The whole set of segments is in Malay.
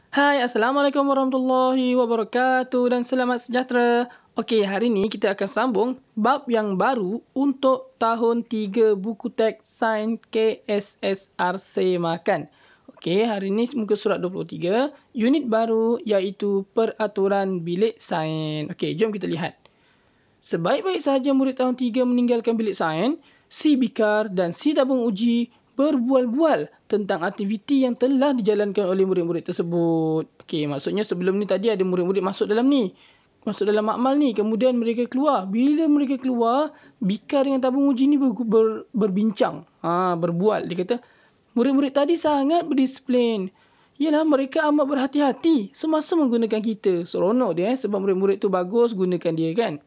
Hai, Assalamualaikum warahmatullahi wabarakatuh dan selamat sejahtera. Okey, hari ini kita akan sambung bab yang baru untuk tahun 3 buku teks Sains KSSRC Makan. Okey, hari ini muka surat 23, unit baru iaitu Peraturan Bilik Sains. Okey, jom kita lihat. Sebaik-baik sahaja murid tahun 3 meninggalkan bilik sains, si bikar dan si tabung uji berbual-bual tentang aktiviti yang telah dijalankan oleh murid-murid tersebut. Okey, maksudnya sebelum ni tadi ada murid-murid masuk dalam ni. Masuk dalam makmal ni. Kemudian mereka keluar. Bila mereka keluar, bikar dengan tabung uji ni berbincang. Berbual. Dia kata, murid-murid tadi sangat berdisiplin. Yalah, mereka amat berhati-hati semasa menggunakan kita. Seronok dia sebab murid-murid tu bagus gunakan dia kan.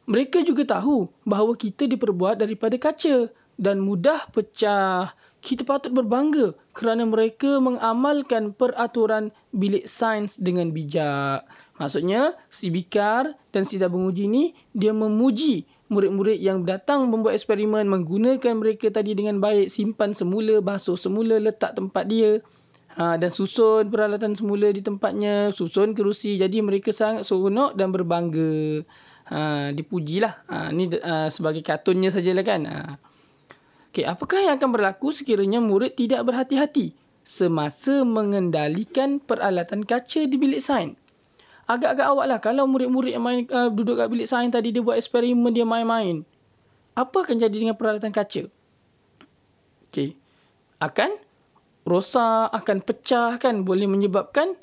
Mereka juga tahu bahawa kita diperbuat daripada kaca dan mudah pecah. Kita patut berbangga kerana mereka mengamalkan peraturan bilik sains dengan bijak. Maksudnya, si bikar dan si tabung uji ni, dia memuji murid-murid yang datang membuat eksperimen, menggunakan mereka tadi dengan baik, simpan semula, basuh semula, letak tempat dia. Dan susun peralatan semula di tempatnya, susun kerusi. Jadi mereka sangat seronok dan berbangga. Dipujilah. Ni sebagai kartunnya sajalah kan. Okey, apakah yang akan berlaku sekiranya murid tidak berhati-hati semasa mengendalikan peralatan kaca di bilik sains? Agak-agak awak lah kalau murid-murid yang main duduk kat bilik sains tadi, dia buat eksperimen, dia main-main. Apa akan jadi dengan peralatan kaca? Okey, akan rosak, akan pecah kan, boleh menyebabkan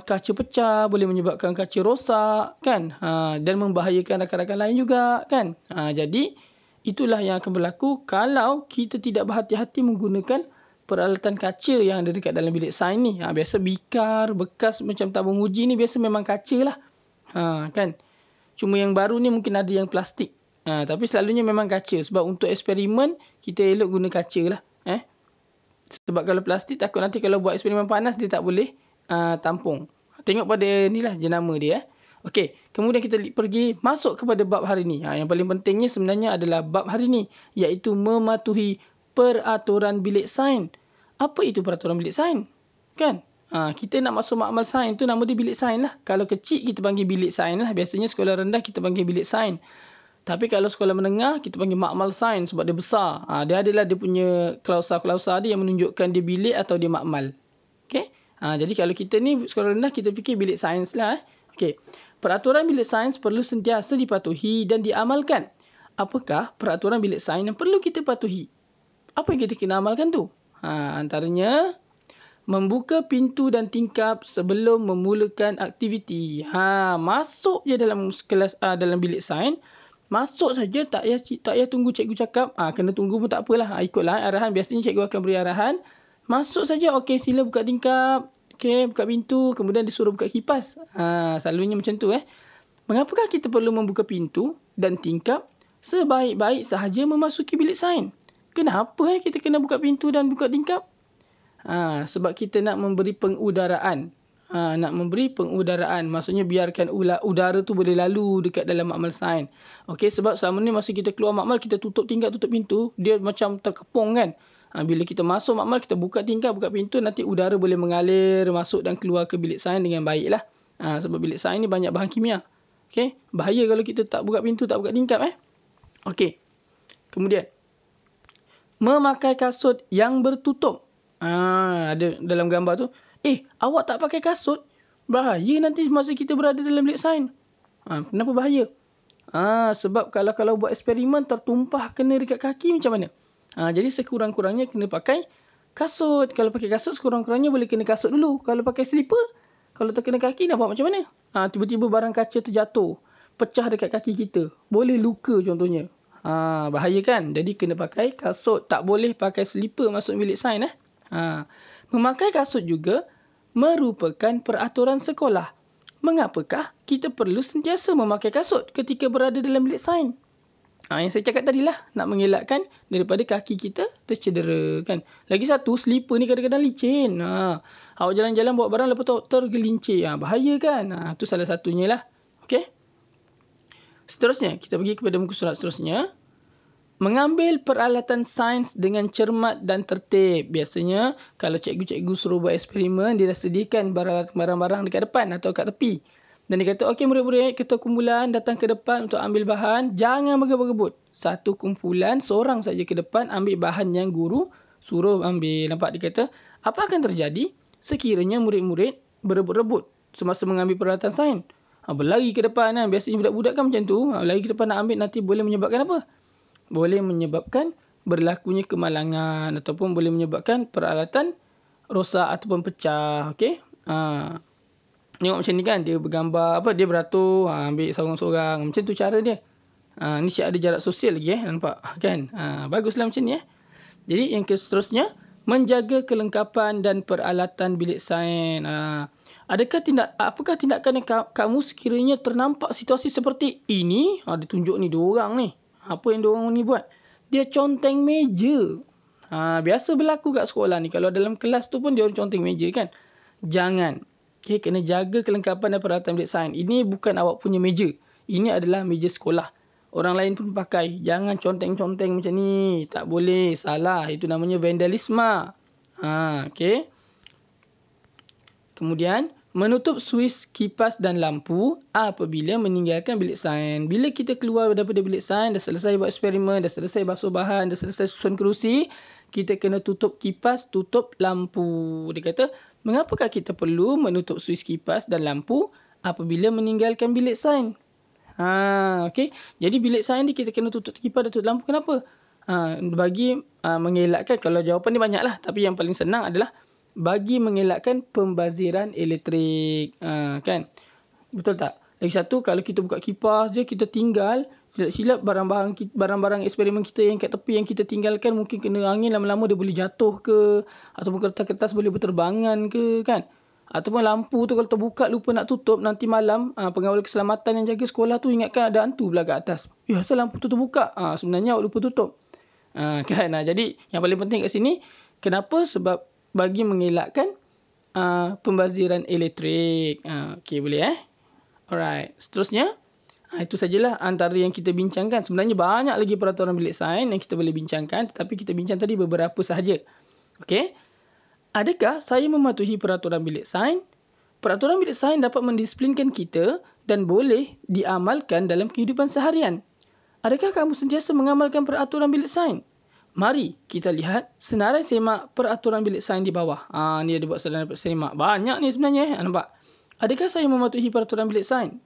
kaca pecah, boleh menyebabkan kaca rosak kan, dan membahayakan rakan-rakan lain juga kan. Jadi itulah yang akan berlaku kalau kita tidak berhati-hati menggunakan peralatan kaca yang ada dekat dalam bilik sains ni. Biasa bikar bekas macam tabung uji ni biasa memang kaca lah. Kan. Cuma yang baru ni mungkin ada yang plastik. Tapi selalunya memang kaca. Sebab untuk eksperimen kita elok guna kaca lah. Sebab kalau plastik takut nanti kalau buat eksperimen panas dia tak boleh tampung. Tengok pada ni lah jenama dia. Okey, kemudian kita pergi masuk kepada bab hari ni. Yang paling pentingnya sebenarnya adalah bab hari ni, iaitu mematuhi peraturan bilik sains. Apa itu peraturan bilik sains? Kan? Kita nak masuk makmal sains tu nama dia bilik sains lah. Kalau kecil kita panggil bilik sains lah. Biasanya sekolah rendah kita panggil bilik sains. Tapi kalau sekolah menengah kita panggil makmal sains sebab dia besar. Dia adalah dia punya klausa-klausa dia yang menunjukkan dia bilik atau dia makmal. Okey? Jadi kalau kita ni sekolah rendah kita fikir bilik sains lah. Okey. Peraturan bilik sains perlu sentiasa dipatuhi dan diamalkan. Apakah peraturan bilik sains yang perlu kita patuhi? Apa yang kita kena amalkan tu? Antaranya membuka pintu dan tingkap sebelum memulakan aktiviti. Masuk je dalam kelas dalam bilik sains. Masuk saja, tak payah tunggu cikgu cakap. Kena tunggu pun tak apalah. Ikutlah arahan. Biasanya cikgu akan beri arahan. Masuk saja. Okey, sila buka tingkap. Okey, buka pintu. Kemudian disuruh buka kipas. Selalunya macam tu. Mengapakah kita perlu membuka pintu dan tingkap sebaik-baik sahaja memasuki bilik sains? Kenapa kita kena buka pintu dan buka tingkap? Sebab kita nak memberi pengudaraan. Maksudnya biarkan udara tu boleh lalu dekat dalam makmal sains. Okey, sebab selama ni masa kita keluar makmal kita tutup tingkap, tutup pintu, dia macam terkepung kan. Bila kita masuk makmal kita buka tingkap, buka pintu, nanti udara boleh mengalir masuk dan keluar ke bilik sains dengan baiklah. Sebab bilik sains ni banyak bahan kimia. Okey, bahaya kalau kita tak buka pintu, tak buka tingkap Okey. Kemudian memakai kasut yang bertutup. Ada dalam gambar tu. Awak tak pakai kasut, bahaya nanti masa kita berada dalam bilik sains. Kenapa bahaya? Sebab kalau buat eksperimen tertumpah kena dekat kaki macam mana? Jadi sekurang-kurangnya kena pakai kasut. Kalau pakai kasut sekurang-kurangnya boleh kena kasut dulu. Kalau pakai slipper, kalau terkena kaki nak buat macam mana? Tiba-tiba barang kaca terjatuh, pecah dekat kaki kita. Boleh luka contohnya. Bahaya kan? Jadi kena pakai kasut. Tak boleh pakai slipper masuk bilik sains. Memakai kasut juga merupakan peraturan sekolah. Mengapakah kita perlu sentiasa memakai kasut ketika berada dalam bilik sains? Yang saya cakap tadilah, nak mengelakkan daripada kaki kita tercedera kan. Lagi satu, slipper ni kadang-kadang licin. Awak jalan-jalan bawa barang lepas tu tergelincir. Bahaya kan. Itu salah satunya lah. Okey. Seterusnya, kita pergi kepada muka surat seterusnya. Mengambil peralatan sains dengan cermat dan tertib. Biasanya kalau cikgu-cikgu suruh buat eksperimen, dia dah sediakan barang-barang dekat depan atau kat tepi. Dan dia kata, okey murid-murid, kita kumpulan datang ke depan untuk ambil bahan. Jangan berebut-rebut. Satu kumpulan, seorang saja ke depan ambil bahan yang guru suruh ambil. Nampak dia kata, apa akan terjadi sekiranya murid-murid berebut-rebut semasa mengambil peralatan sains? Berlari ke depan kan. Biasanya budak-budak kan macam tu. Lari ke depan nak ambil, nanti boleh menyebabkan apa? Boleh menyebabkan berlakunya kemalangan ataupun boleh menyebabkan peralatan rosak ataupun pecah. Okey. Tengok macam ni kan, dia bergambar apa, dia beratur, ambil seorang-seorang. Macam tu cara dia. Ni siap ada jarak sosial lagi nampak kan. Baguslah macam ni Jadi yang seterusnya, menjaga kelengkapan dan peralatan bilik sains. Apakah tindakan kamu sekiranya ternampak situasi seperti ini? Dia tunjuk ni dua orang ni. Apa yang dua orang ni buat? Dia conteng meja. Biasa berlaku kat sekolah ni. Kalau dalam kelas tu pun dia orang conteng meja kan. Jangan. Okay, kena jaga kelengkapan dan peralatan bilik sains. Ini bukan awak punya meja. Ini adalah meja sekolah. Orang lain pun pakai. Jangan conteng-conteng macam ni. Tak boleh. Salah. Itu namanya vandalisme. Okay. Kemudian, menutup suis kipas dan lampu apabila meninggalkan bilik sains. Bila kita keluar daripada bilik sains, dah selesai buat eksperimen, dah selesai basuh bahan, dah selesai susun kerusi, kita kena tutup kipas, tutup lampu. Dia kata, mengapakah kita perlu menutup suis kipas dan lampu apabila meninggalkan bilik sains? Okay. Jadi bilik sains ni kita kena tutup kipas dan tutup lampu. Kenapa? Bagi mengelakkan, kalau jawapan ni banyak lah. Tapi yang paling senang adalah bagi mengelakkan pembaziran elektrik. Kan? Betul tak? Lagi satu, kalau kita buka kipas je, kita tinggal, silap-silap barang-barang eksperimen kita yang kat tepi yang kita tinggalkan, mungkin kena angin, lama-lama dia boleh jatuh ke, ataupun kertas-kertas boleh berterbangan ke, kan? Ataupun lampu tu kalau terbuka lupa nak tutup, nanti malam pengawal keselamatan yang jaga sekolah tu ingatkan ada hantu pula kat atas. Asal lampu tu terbuka? Sebenarnya awak lupa tutup. Kan? Jadi yang paling penting kat sini, kenapa? Sebab bagi mengelakkan pembaziran elektrik. Okey, boleh Alright. Seterusnya, itu sajalah antara yang kita bincangkan. Sebenarnya banyak lagi peraturan bilik sains yang kita boleh bincangkan, tetapi kita bincang tadi beberapa sahaja. Okey. Adakah saya mematuhi peraturan bilik sains? Peraturan bilik sains dapat mendisiplinkan kita dan boleh diamalkan dalam kehidupan seharian. Adakah kamu sentiasa mengamalkan peraturan bilik sains? Mari kita lihat senarai semak peraturan bilik sains di bawah. Ni ada buat senarai semak. Banyak ni sebenarnya. Nampak? Adakah saya mematuhi peraturan bilik sains?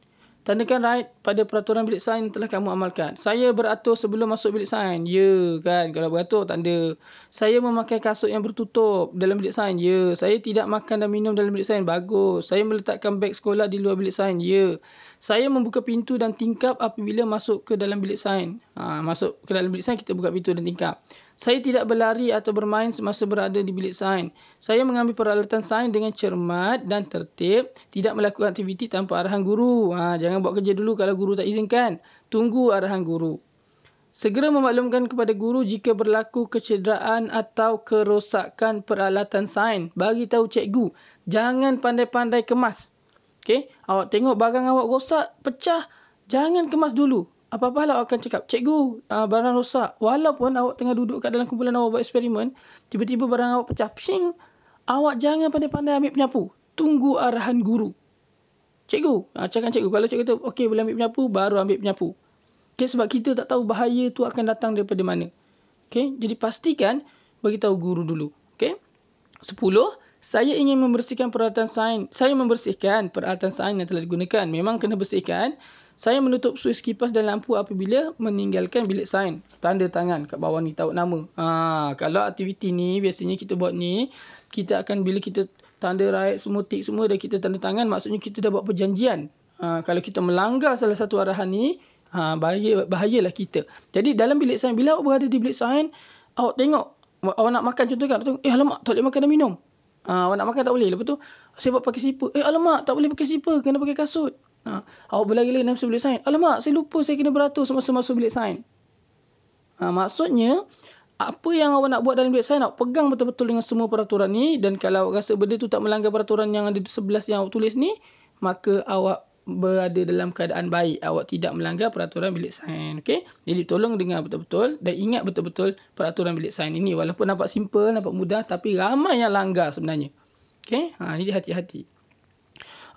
Tandakan right pada peraturan bilik sains telah kamu amalkan. Saya beratur sebelum masuk bilik sains. Ya, kan? Kalau beratur, tanda. Saya memakai kasut yang bertutup dalam bilik sains. Ya. Saya tidak makan dan minum dalam bilik sains. Bagus. Saya meletakkan beg sekolah di luar bilik sains. Ya. Saya membuka pintu dan tingkap apabila masuk ke dalam bilik sains. Masuk ke dalam bilik sains, kita buka pintu dan tingkap. Saya tidak berlari atau bermain semasa berada di bilik sains. Saya mengambil peralatan sains dengan cermat dan tertib. Tidak melakukan aktiviti tanpa arahan guru. Jangan buat kerja dulu kalau guru tak izinkan. Tunggu arahan guru. Segera memaklumkan kepada guru jika berlaku kecederaan atau kerosakan peralatan sains. Bagi tahu cikgu. Jangan pandai-pandai kemas. Okay? Awak tengok barang awak rosak, pecah. Jangan kemas dulu. Apa-apa lah awak akan cakap, cikgu, barang rosak. Walaupun awak tengah duduk kat dalam kumpulan awak buat eksperimen, tiba-tiba barang awak pecah. Pshing! Awak jangan pandai-pandai ambil penyapu. Tunggu arahan guru. Cikgu, cakap cikgu. Kalau cikgu kata, okey boleh ambil penyapu, baru ambil penyapu. Okay, sebab kita tak tahu bahaya tu akan datang daripada mana. Okay, jadi pastikan bagi tahu guru dulu. Okay. 10. Saya ingin membersihkan peralatan sains. Saya membersihkan peralatan sains yang telah digunakan. Memang kena bersihkan. Saya menutup suis kipas dan lampu apabila meninggalkan bilik sains. Tanda tangan kat bawah ni, tahu nama. Kalau aktiviti ni, biasanya kita buat ni, kita akan bila kita tanda right, semua tik semua dah kita tanda tangan, maksudnya kita dah buat perjanjian. Kalau kita melanggar salah satu arahan ni, bahayalah kita. Jadi dalam bilik sains, bila awak berada di bilik sains, awak tengok, awak nak makan contoh kan, alamak, tak boleh makan dan minum. Awak nak makan tak boleh. Lepas tu, saya buat pakai sipar. Alamak, tak boleh pakai sipar, kena pakai kasut. Awak berlari-lari dalam bilik sains. Alamak, saya lupa saya kena beratur semasa masuk bilik sains. Maksudnya, apa yang awak nak buat dalam bilik sains, awak pegang betul-betul dengan semua peraturan ni. Dan kalau awak rasa benda tu tak melanggar peraturan yang ada di 11 yang awak tulis ni, maka awak berada dalam keadaan baik. Awak tidak melanggar peraturan bilik sains. Okey. Jadi tolong dengar betul-betul dan ingat betul-betul peraturan bilik sains ini. Walaupun nampak simple, nampak mudah, tapi ramai yang langgar sebenarnya. Okey. Jadi hati-hati.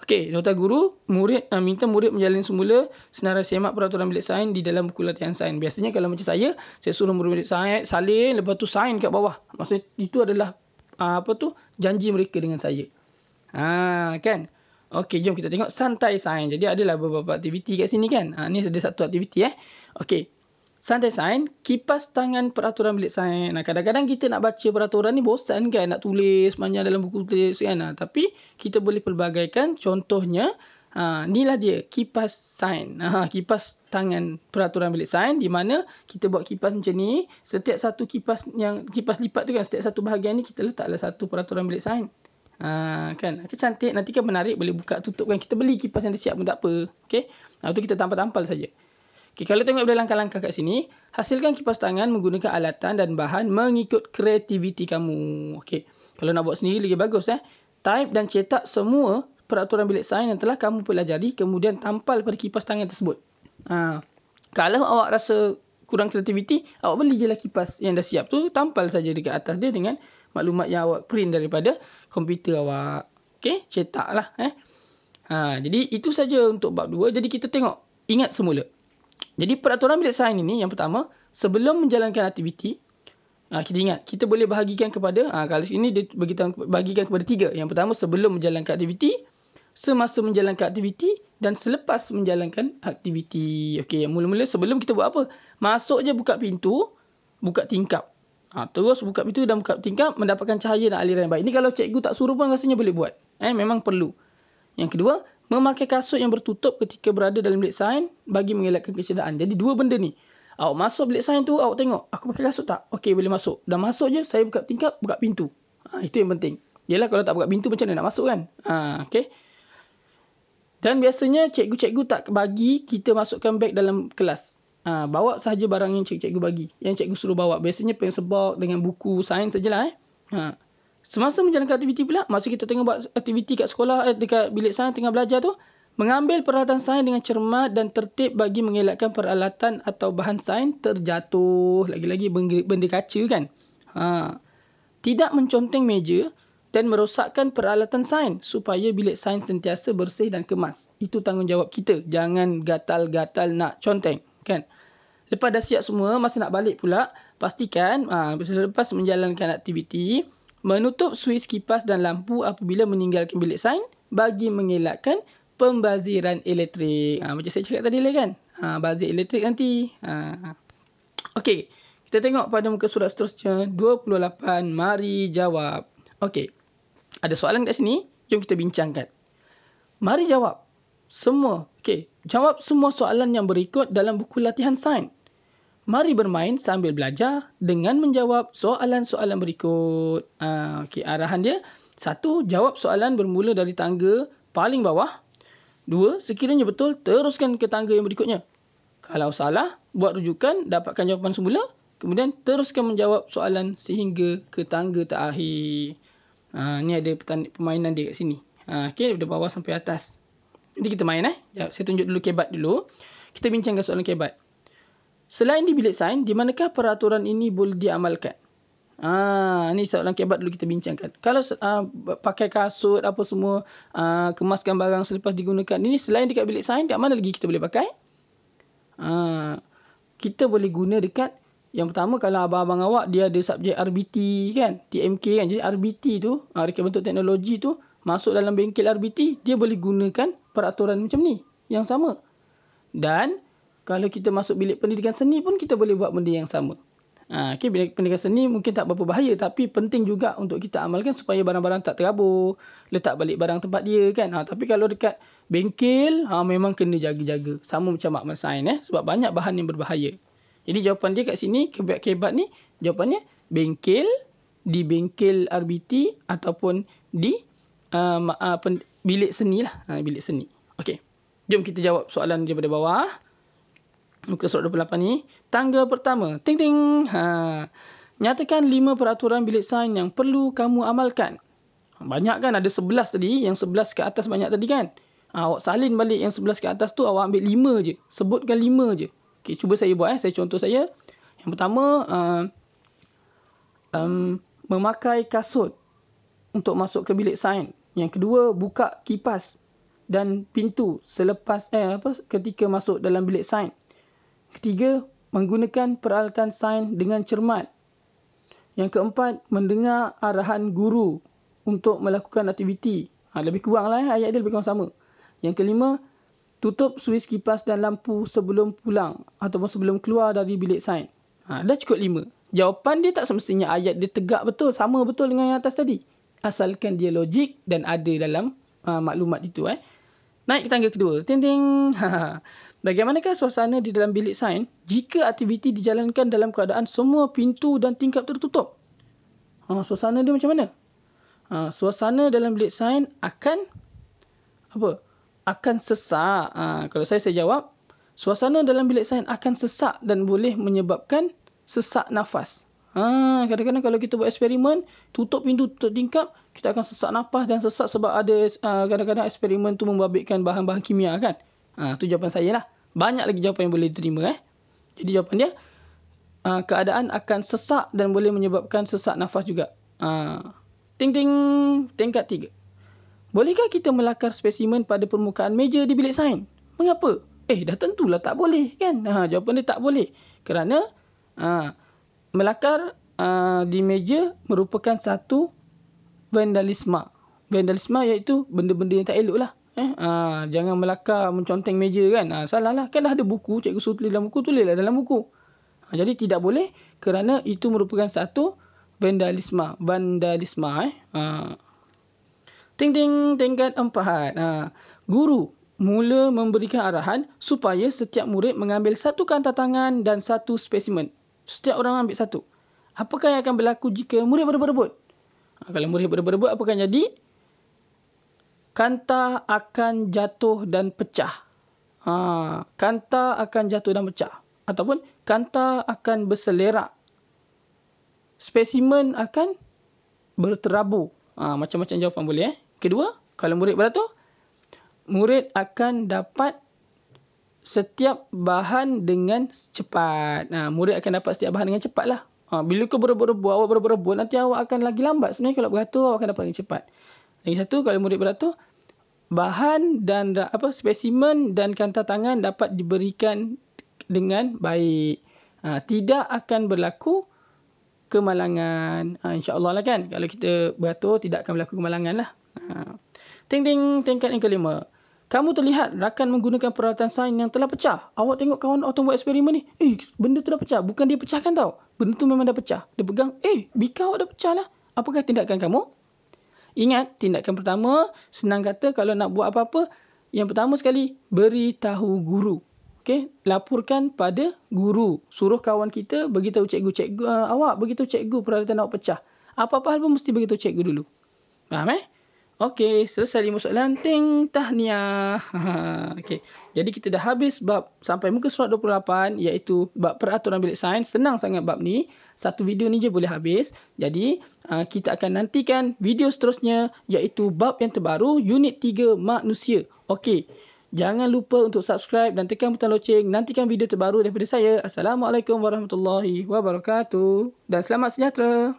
Okey, Nota Guru, minta murid menjalani semula senarai semak peraturan bilik sains di dalam buku latihan sains. Biasanya kalau macam saya suruh murid sains salin, lepas tu sains kat bawah. Maksudnya itu adalah janji mereka dengan saya. Kan? Okey, jom kita tengok santai sains. Jadi adalah beberapa aktiviti kat sini kan. Ni ada satu aktiviti Okey. Santai sains, kipas tangan peraturan bilik sains. Kadang-kadang kita nak baca peraturan ni bosan kan, nak tulis panjang dalam buku tulis kan. Tapi kita boleh pelbagaikan. Contohnya, inilah dia kipas sains. Kipas tangan peraturan bilik sains di mana kita buat kipas macam ni. Setiap satu kipas lipat tu kan, setiap satu bahagian ni kita letaklah satu peraturan bilik sains. Kan cantik, nanti kan menarik, boleh buka tutup kan. Kita beli kipas yang dah siap pun tak apa. Okey. Itu kita tampal-tampal saja. Okay, kalau tengok ada langkah-langkah kat sini, hasilkan kipas tangan menggunakan alatan dan bahan mengikut kreativiti kamu. Okey. Kalau nak buat sendiri lagi bagus Type dan cetak semua peraturan bilik sains yang telah kamu pelajari, kemudian tampal pada kipas tangan tersebut. Kalau awak rasa kurang kreativiti, awak beli je lah kipas yang dah siap tu, tampal saja dekat atas dia dengan maklumat yang awak print daripada komputer awak. Okey, cetaklah jadi itu saja untuk bab 2. Jadi kita tengok, ingat semula. Jadi peraturan bilik sains ini yang pertama, sebelum menjalankan aktiviti, kita ingat, kita boleh bahagikan kepada, kalau ini dia bagikan kepada 3. Yang pertama, sebelum menjalankan aktiviti, semasa menjalankan aktiviti dan selepas menjalankan aktiviti. Okey, mula-mula sebelum kita buat apa? Masuk je buka pintu, buka tingkap. Terus buka pintu dan buka tingkap, mendapatkan cahaya dan aliran yang baik. Ini kalau cikgu tak suruh pun rasanya boleh buat. Memang perlu. Yang kedua, memakai kasut yang bertutup ketika berada dalam bilik sains bagi mengelakkan kecederaan. Jadi 2 benda ni. Awak masuk bilik sains tu, awak tengok, aku pakai kasut tak? Okey, boleh masuk. Dah masuk je, saya buka tingkap, buka pintu. Itu yang penting. Yelah, kalau tak buka pintu, macam mana nak masuk kan? Okey. Dan biasanya cikgu-cikgu tak bagi kita masukkan beg dalam kelas. Bawa sahaja barang yang cikgu bagi. Yang cikgu suruh bawa. Biasanya pensel box dengan buku sains sajalah. Semasa menjalankan aktiviti pula, masa kita tengah buat aktiviti kat sekolah, dekat bilik sains tengah belajar tu, mengambil peralatan sains dengan cermat dan tertib bagi mengelakkan peralatan atau bahan sains terjatuh. Lagi-lagi benda kaca kan. Tidak menconteng meja dan merosakkan peralatan sains supaya bilik sains sentiasa bersih dan kemas. Itu tanggungjawab kita. Jangan gatal-gatal nak conteng. Kan? Lepas dah siap semua, masa nak balik pula, pastikan selepas menjalankan aktiviti, menutup suis kipas dan lampu apabila meninggalkan bilik sains bagi mengelakkan pembaziran elektrik. Macam saya cakap tadi lah kan. Bazir elektrik nanti. Okey. Kita tengok pada muka surat seterusnya. 28. Mari jawab. Okey. Ada soalan kat sini. Jom kita bincangkan. Mari jawab. Jawab semua soalan yang berikut dalam buku latihan sains. Mari bermain sambil belajar dengan menjawab soalan-soalan berikut. Arahan dia. 1. Jawab soalan bermula dari tangga paling bawah. 2. Sekiranya betul, teruskan ke tangga yang berikutnya. Kalau salah, buat rujukan, dapatkan jawapan semula. Kemudian teruskan menjawab soalan sehingga ke tangga terakhir. Ni ada permainan dia kat sini. Daripada bawah sampai atas. Nanti kita main. Saya tunjuk dulu kebat dulu. Kita bincangkan soalan kebat. Selain di bilik sains, di manakah peraturan ini boleh diamalkan? Ni soalan kebat dulu kita bincangkan. Kalau pakai kasut, apa semua, kemaskan barang selepas digunakan. Ini selain dekat bilik sains, kat mana lagi kita boleh pakai? Kita boleh guna dekat, yang pertama kalau abang-abang awak, dia ada subjek RBT kan, TMK kan. Jadi RBT tu, reka bentuk teknologi tu, masuk dalam bengkel RBT, dia boleh gunakan peraturan macam ni, yang sama. Dan kalau kita masuk bilik pendidikan seni pun kita boleh buat benda yang sama. Bilik pendidikan seni mungkin tak berapa bahaya, tapi penting juga untuk kita amalkan supaya barang-barang tak terabur, letak balik barang tempat dia kan. Tapi kalau dekat bengkel, memang kena jaga-jaga. Sama macam makmal sains sebab banyak bahan yang berbahaya. Jadi jawapan dia kat sini, kebat ni, jawapannya bengkel, di bengkel RBT ataupun di bilik seni lah. Bilik seni. Okey. Jom kita jawab soalan daripada bawah. Muka surat 28 ni. Tangga pertama. Ting ting. Nyatakan 5 peraturan bilik sains yang perlu kamu amalkan. Banyak kan? Ada 11 tadi. Yang 11 ke atas banyak tadi kan? Awak salin balik yang 11 ke atas tu, awak ambil 5 je. Sebutkan 5 je. Okey, cuba saya buat. Saya contoh saya. Yang pertama, memakai kasut untuk masuk ke bilik sains. Yang kedua, buka kipas dan pintu selepas ketika masuk dalam bilik sains. Ketiga, menggunakan peralatan sains dengan cermat. Yang keempat, mendengar arahan guru untuk melakukan aktiviti. Lebih kurang lah ayat dia lebih kurang sama. Yang kelima, tutup suis kipas dan lampu sebelum pulang ataupun sebelum keluar dari bilik sains. Dah cukup 5. Jawapan dia tak semestinya ayat dia tegak betul, sama betul dengan yang atas tadi. Asalkan dia logik dan ada dalam maklumat itu. Naik ke tangga kedua. Ting-ting. Bagaimanakah suasana di dalam bilik sains jika aktiviti dijalankan dalam keadaan semua pintu dan tingkap tertutup? Suasana dia macam mana? Suasana dalam bilik sains akan akan sesak. Kalau saya jawab, suasana dalam bilik sains akan sesak dan boleh menyebabkan sesak nafas. Kadang-kadang kalau kita buat eksperimen, tutup pintu, tutup tingkap, kita akan sesak nafas dan sesak sebab ada kadang-kadang eksperimen tu membabitkan bahan-bahan kimia kan. Tu jawapan saya lah. Banyak lagi jawapan yang boleh diterima. Jadi jawapan dia, keadaan akan sesak dan boleh menyebabkan sesak nafas juga. Ting-ting, tingkat 3. Bolehkah kita melakar spesimen pada permukaan meja di bilik sains? Mengapa? Dah tentulah tak boleh kan? Jawapan dia tak boleh. Kerana melakar di meja merupakan satu vandalisme. Vandalisme iaitu benda-benda yang tak elok lah. Jangan melakar menconteng meja kan. Salah lah. Kan dah ada buku. Cikgu suruh tulis dalam buku, tulislah dalam buku. Jadi tidak boleh kerana itu merupakan satu vandalisme. Ting-ting, tingkat 4. Guru mula memberikan arahan supaya setiap murid mengambil satu kanta tangan dan satu spesimen. Setiap orang ambil satu. Apakah yang akan berlaku jika murid berebut-rebut? Kalau murid berebut-rebut, apa akan jadi? Kanta akan jatuh dan pecah. Kanta akan jatuh dan pecah. Ataupun kanta akan berselerak. Spesimen akan berterabur. Macam-macam jawapan boleh. Kedua, kalau murid beratur, murid akan dapat setiap bahan dengan cepat. Murid akan dapat setiap bahan dengan cepat lah. Bila kau awak berebut-rebut, nanti awak akan lagi lambat. Sebenarnya kalau beratur, awak akan dapat lagi cepat. Lagi satu, kalau murid beratur, bahan dan spesimen dan kanta tangan dapat diberikan dengan baik. Tidak akan berlaku kemalangan. InsyaAllah lah kan. Kalau kita beratur, tidak akan berlaku kemalangan lah. Ting-ting, tingkat yang kelima. Kamu terlihat rakan menggunakan peralatan sains yang telah pecah. Awak tengok kawan awak buat eksperimen ni. Benda tu dah pecah. Bukan dia pecahkan tau. Benda tu memang dah pecah. Dia pegang. Bika awak dah pecah lah. Apakah tindakan kamu? Ingat, tindakan pertama, senang kata kalau nak buat apa-apa, yang pertama sekali, beritahu guru. Laporkan pada guru. Suruh kawan kita beritahu cikgu. Awak beritahu cikgu peralatan awak pecah. Apa-apa hal pun mesti beritahu cikgu dulu. Faham selesai 5 soalan. Tahniah. Jadi kita dah habis bab sampai muka surat 28, iaitu bab peraturan bilik sains. Senang sangat bab ni. Satu video ni je boleh habis. Jadi kita akan nantikan video seterusnya, iaitu bab yang terbaru, unit 3 manusia. Jangan lupa untuk subscribe dan tekan butang loceng. Nantikan video terbaru daripada saya. Assalamualaikum warahmatullahi wabarakatuh. Dan selamat sejahtera.